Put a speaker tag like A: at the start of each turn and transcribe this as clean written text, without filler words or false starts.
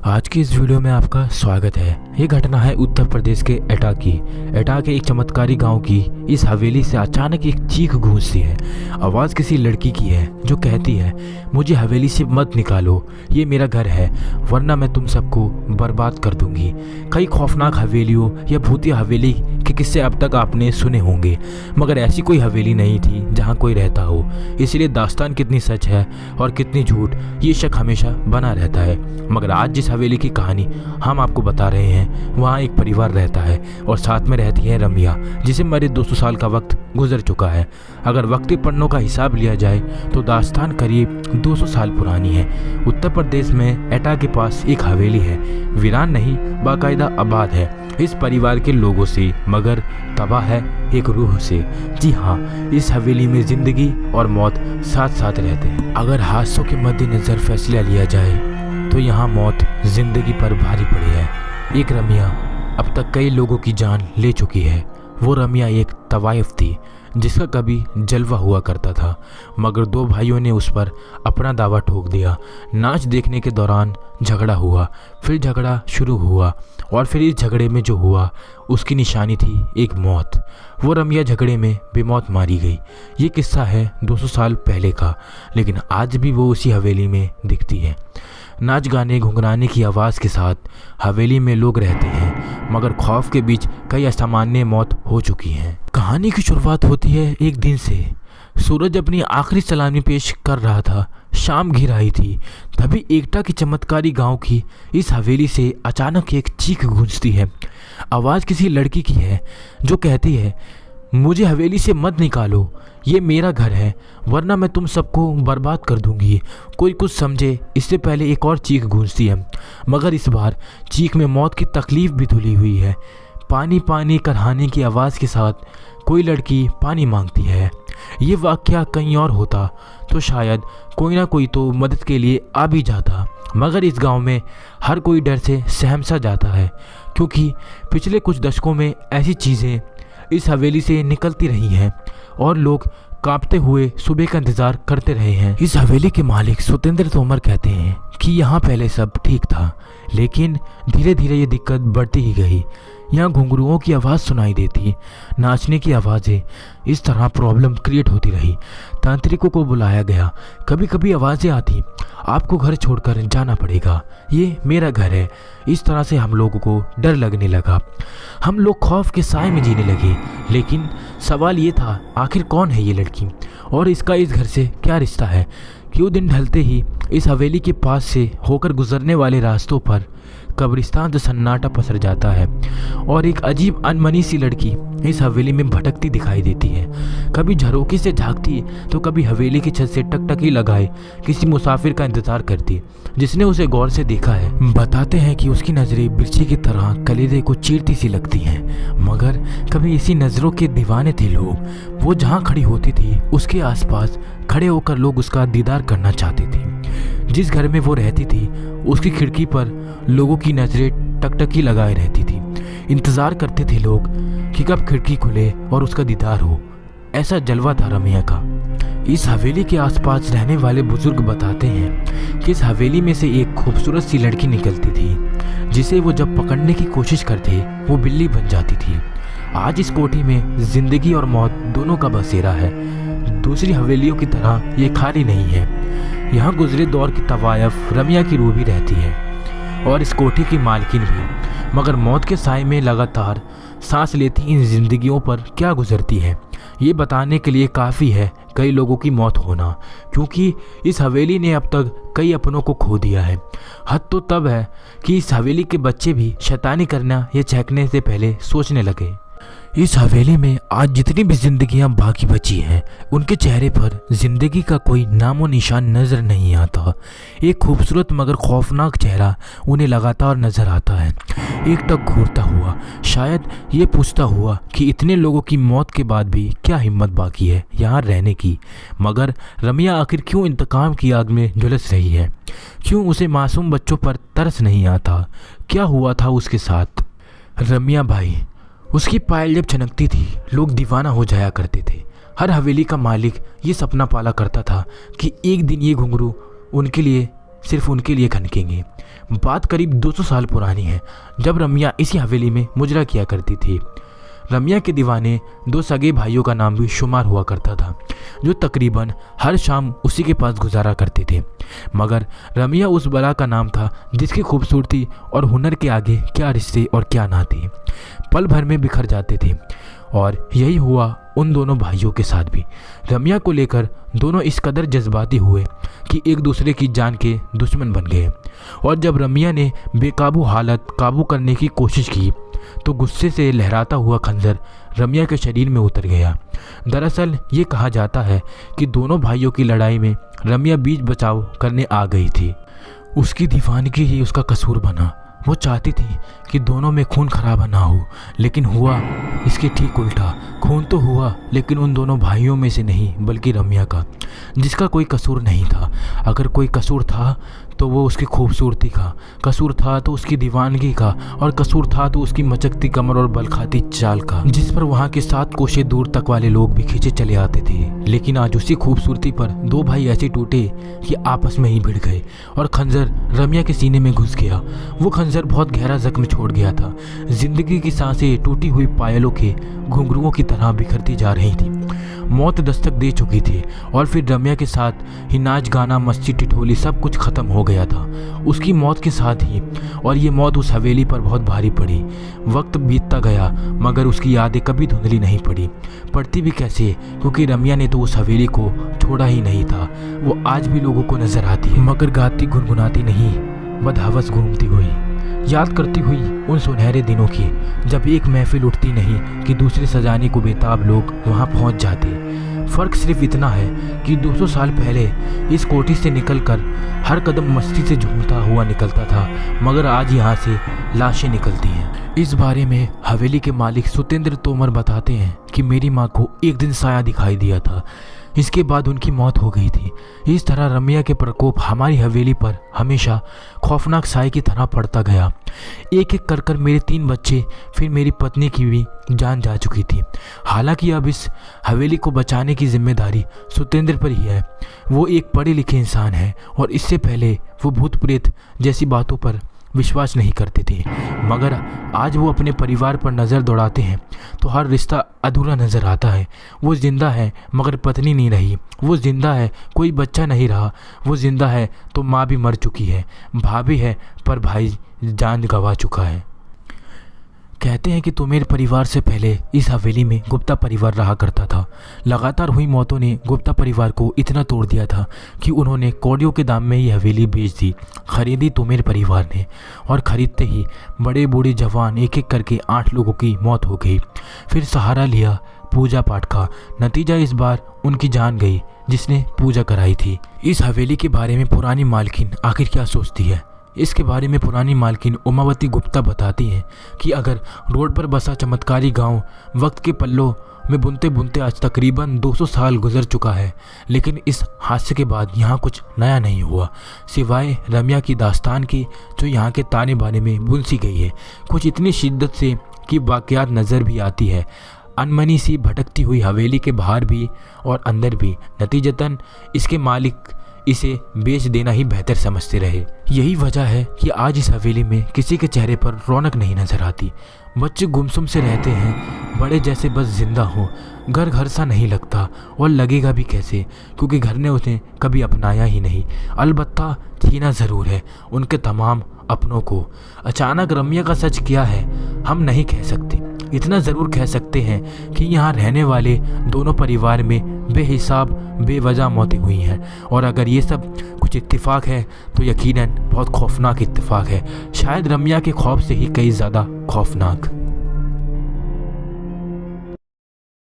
A: आज की इस वीडियो में आपका स्वागत है। ये घटना है उत्तर प्रदेश के एटा की। एटा के एक चमत्कारी गांव की। इस हवेली से अचानक एक चीख गूंजती है। आवाज़ किसी लड़की की है जो कहती है, मुझे हवेली से मत निकालो, ये मेरा घर है, वरना मैं तुम सबको बर्बाद कर दूंगी। कई खौफनाक हवेलियों या भूतिया हवेली के किस्से अब तक आपने सुने होंगे, मगर ऐसी कोई हवेली नहीं थी जहाँ कोई रहता हो। इसलिए दास्तान कितनी सच है और कितनी झूठ, ये शक हमेशा बना रहता है। मगर आज जिस हवेली की कहानी हम आपको बता रहे हैं, वहाँ एक परिवार रहता है और साथ में रहती है रमिया, जिसे मरे 200 साल का वक्त गुजर चुका है। अगर वक्त के पन्नों का हिसाब लिया जाए तो दास्तान करीब 200 साल पुरानी है। उत्तर प्रदेश में एटा के पास एक हवेली है। वीरान नहीं, बाकायदा आबाद है इस परिवार के लोगों से, मगर तबाह है एक रूह से। जी हाँ, इस हवेली में जिंदगी और मौत साथ साथ रहते हैं। अगर हादसों के मद्देनजर फैसला लिया जाए तो यहाँ मौत जिंदगी पर भारी पड़ी है। एक रमिया अब तक कई लोगों की जान ले चुकी है। वो रमिया एक तवाइफ थी जिसका कभी जलवा हुआ करता था, मगर दो भाइयों ने उस पर अपना दावा ठोक दिया। नाच देखने के दौरान झगड़ा हुआ, फिर झगड़ा शुरू हुआ और फिर इस झगड़े में जो हुआ उसकी निशानी थी एक मौत। वो रमिया झगड़े में बेमौत मारी गई। ये किस्सा है 200 साल पहले का, लेकिन आज भी वो उसी हवेली में दिखती है। नाच गाने घुंघराने की आवाज़ के साथ हवेली में लोग रहते हैं, मगर खौफ के बीच कई असामान्य मौत हो चुकी हैं। कहानी की शुरुआत होती है एक दिन से। सूरज अपनी आखिरी सलामी पेश कर रहा था, शाम घिर आई थी। तभी एकटा की चमत्कारी गांव की इस हवेली से अचानक एक चीख गूंजती है। आवाज़ किसी लड़की की है जो कहती है, मुझे हवेली से मत निकालो, ये मेरा घर है, वरना मैं तुम सबको बर्बाद कर दूंगी। कोई कुछ समझे इससे पहले एक और चीख गूंजती है, मगर इस बार चीख में मौत की तकलीफ भी धुली हुई है। पानी पानी करहाने की आवाज़ के साथ कोई लड़की पानी मांगती है। ये वाकया कहीं और होता तो शायद कोई ना कोई तो मदद के लिए आ भी जाता, मगर इस गांव में हर कोई डर से सहम सा जाता है, क्योंकि पिछले कुछ दशकों में ऐसी चीज़ें इस हवेली से निकलती रही हैं और लोग कांपते हुए सुबह का इंतजार करते रहे हैं। इस हवेली के मालिक सुतेंद्र तोमर कहते हैं कि यहाँ पहले सब ठीक था, लेकिन धीरे धीरे ये दिक्कत बढ़ती ही गई। यहाँ घुंघरुओं की आवाज़ सुनाई देती, नाचने की आवाज़ें, इस तरह प्रॉब्लम क्रिएट होती रही। तांत्रिकों को बुलाया गया, कभी कभी आवाज़ें आती, आपको घर छोड़कर जाना पड़ेगा, ये मेरा घर है। इस तरह से हम लोगों को डर लगने लगा। हम लोग खौफ के साए में जीने लगे। लेकिन सवाल ये था, आखिर कौन है ये लड़की और इसका इस घर से क्या रिश्ता है? क्यों दिन ढलते ही इस हवेली के पास से होकर गुजरने वाले रास्तों पर कब्रिस्तान से सन्नाटा पसर जाता है और एक अजीब अनमनी सी लड़की इस हवेली में भटकती दिखाई देती है। कभी झरोखे से झांकती तो कभी हवेली की छत से टकटकी लगाए किसी मुसाफिर का इंतजार करती जिसने उसे गौर से देखा है। बताते हैं कि उसकी नज़रें बिरछी की तरह कलेजे को चीरती सी लगती हैं, मगर कभी इसी नज़रों के दीवाने थे लोग। वो जहाँ खड़ी होती थी उसके आसपास खड़े होकर लोग उसका दीदार करना चाहते थे। जिस घर में वो रहती थी उसकी खिड़की पर लोगों की नज़रें टकटकी लगाए रहती थी। इंतज़ार करते थे लोग कि कब खिड़की खुले और उसका दीदार हो। ऐसा जलवा था रमिया का। इस हवेली के आसपास रहने वाले बुजुर्ग बताते हैं कि इस हवेली में से एक खूबसूरत सी लड़की निकलती थी, जिसे वो जब पकड़ने की कोशिश करते वो बिल्ली बन जाती थी। आज इस कोठी में जिंदगी और मौत दोनों का बसेरा है। दूसरी हवेलियों की तरह ये खाली नहीं है। यहाँ गुजरे दौर की तवायफ रमिया की रूह भी रहती है और इस कोठी की मालकिन भी, मगर मौत के साए में लगातार सांस लेती इन जिंदगियों पर क्या गुजरती है, ये बताने के लिए काफ़ी है कई लोगों की मौत होना, क्योंकि इस हवेली ने अब तक कई अपनों को खो दिया है। हद तो तब है कि इस हवेली के बच्चे भी शैतानी करना या चहकने से पहले सोचने लगे। इस हवेली में आज जितनी भी जिंदगियां बाकी बची हैं, उनके चेहरे पर जिंदगी का कोई नामो निशान नजर नहीं आता। एक खूबसूरत मगर खौफनाक चेहरा उन्हें लगातार नजर आता है, एकटक घूरता हुआ, शायद ये पूछता हुआ कि इतने लोगों की मौत के बाद भी क्या हिम्मत बाकी है यहाँ रहने की। मगर रमिया आखिर क्यों इंतकाम की आग में झुलस रही है? क्यों उसे मासूम बच्चों पर तरस नहीं आता? क्या हुआ था उसके साथ? रमिया भाई, उसकी पायल जब छनकती थी लोग दीवाना हो जाया करते थे। हर हवेली का मालिक ये सपना पाला करता था कि एक दिन ये घुंघरू उनके लिए सिर्फ उनके लिए खनकेंगे। बात करीब 200 साल पुरानी है, जब रम्या इसी हवेली में मुजरा किया करती थी। रम्या के दीवाने 2 सगे भाइयों का नाम भी शुमार हुआ करता था, जो तकरीबन हर शाम उसी के पास गुजारा करते थे। मगर रम्या उस बला का नाम था जिसकी खूबसूरती और हुनर के आगे क्या रिश्ते और क्या नाते पल भर में बिखर जाते थे। और यही हुआ उन दोनों भाइयों के साथ भी। रम्या को लेकर दोनों इस कदर जज्बाती हुए कि एक दूसरे की जान के दुश्मन बन गए। और जब रम्या ने बेकाबू हालत काबू करने की कोशिश की तो गुस्से से लहराता हुआ खंजर रम्या के शरीर में उतर गया। दरअसल ये कहा जाता है कि दोनों भाइयों की लड़ाई में रम्या बीच बचाव करने आ गई थी। उसकी दीवानगी ही उसका कसूर बना। वो चाहती थी कि दोनों में खून खराबा ना हो, लेकिन हुआ इसके ठीक उल्टा। खून तो हुआ, लेकिन उन दोनों भाइयों में से नहीं बल्कि रम्या का, जिसका कोई कसूर नहीं था। अगर कोई कसूर था तो वो उसकी खूबसूरती का, कसूर था तो उसकी दीवानगी का, और कसूर था तो उसकी मचकती कमर और बलखाती चाल का, जिस पर वहाँ के 7 कोशे दूर तक वाले लोग भी खींचे चले आते थे। लेकिन आज उसी खूबसूरती पर 2 भाई ऐसे टूटे कि आपस में ही भिड़ गए और खंजर रम्या के सीने में घुस गया। वो खंजर बहुत गहरा जख्म छोड़ गया था। जिंदगी की सांसें टूटी हुई पायलों के घुंघरुओं की तरह बिखरती जा रही थी। मौत दस्तक दे चुकी थी और फिर रम्या के साथ ही नाच गाना मस्ती टिटोली सब कुछ खत्म हो गया था उसकी मौत के साथ ही। और ये मौत उस हवेली पर बहुत भारी पड़ी। वक्त बीतता गया मगर उसकी यादें कभी धुंधली नहीं पड़ती भी कैसे, क्योंकि रम्या ने तो उस हवेली को छोड़ा ही नहीं था। वो आज भी लोगों को नजर आती है, मगर गाती गुनगुनाती नहीं, बदहवस घूमती हुई, याद करती हुई उन सुनहरे दिनों की जब एक महफिल उठती नहीं कि दूसरे सजाने को बेताब लोग वहां पहुंच जाते। फ़र्क सिर्फ इतना है कि 200 साल पहले इस कोठी से निकलकर हर कदम मस्ती से झूमता हुआ निकलता था, मगर आज यहाँ से लाशें निकलती हैं। इस बारे में हवेली के मालिक सुतेंद्र तोमर बताते हैं कि मेरी माँ को एक दिन साया दिखाई दिया था, इसके बाद उनकी मौत हो गई थी। इस तरह रम्या के प्रकोप हमारी हवेली पर हमेशा खौफनाक साए की तरह पड़ता गया। एक एक कर मेरे 3 बच्चे, फिर मेरी पत्नी की भी जान जा चुकी थी। हालांकि अब इस हवेली को बचाने की जिम्मेदारी सुतेंद्र पर ही है। वो एक पढ़े लिखे इंसान है और इससे पहले वो भूत प्रेत जैसी बातों पर विश्वास नहीं करते थे, मगर आज वो अपने परिवार पर नज़र दौड़ाते हैं तो हर रिश्ता अधूरा नज़र आता है। वो जिंदा है मगर पत्नी नहीं रही, वो जिंदा है कोई बच्चा नहीं रहा, वो जिंदा है तो माँ भी मर चुकी है, भाभी है पर भाई जान गंवा चुका है। कहते हैं कि तोमेर परिवार से पहले इस हवेली में गुप्ता परिवार रहा करता था। लगातार हुई मौतों ने गुप्ता परिवार को इतना तोड़ दिया था कि उन्होंने कौड़ियों के दाम में ये हवेली बेच दी। खरीदी तोमेर परिवार ने, और ख़रीदते ही बड़े बूढ़े जवान एक एक करके 8 लोगों की मौत हो गई। फिर सहारा लिया पूजा पाठ का, नतीजा इस बार उनकी जान गई जिसने पूजा कराई थी। इस हवेली के बारे में पुरानी मालकिन आखिर क्या सोचती है? इसके बारे में पुरानी मालकिन उमावती गुप्ता बताती हैं कि अगर रोड पर बसा चमत्कारी गांव वक्त के पल्लों में बुनते बुनते आज तकरीबन 200 साल गुजर चुका है, लेकिन इस हादसे के बाद यहाँ कुछ नया नहीं हुआ सिवाय रम्या की दास्तान की, जो यहाँ के ताने बाने में बुन सी गई है। कुछ इतनी शिद्दत से कि वाक़यात नज़र भी आती है, अनमनी सी भटकती हुई हवेली के बाहर भी और अंदर भी। नतीजतन इसके मालिक इसे बेच देना ही बेहतर समझते रहे। यही वजह है कि आज इस हवेली में किसी के चेहरे पर रौनक नहीं नजर आती। बच्चे गुमसुम से रहते हैं, बड़े जैसे बस जिंदा हो। घर घर सा नहीं लगता और लगेगा भी कैसे, क्योंकि घर ने उन्हें कभी अपनाया ही नहीं। अलबत्ता छीना ज़रूर है उनके तमाम अपनों को। अचानक रम्या का सच क्या है हम नहीं कह सकते। इतना ज़रूर कह सकते हैं कि यहाँ रहने वाले दोनों परिवार में बेहिसाब बेवजह मौतें हुई हैं, और अगर ये सब कुछ इत्तेफाक है तो यकीनन बहुत खौफनाक इत्तेफाक है, शायद रम्या के खौफ से ही कई ज़्यादा खौफनाक।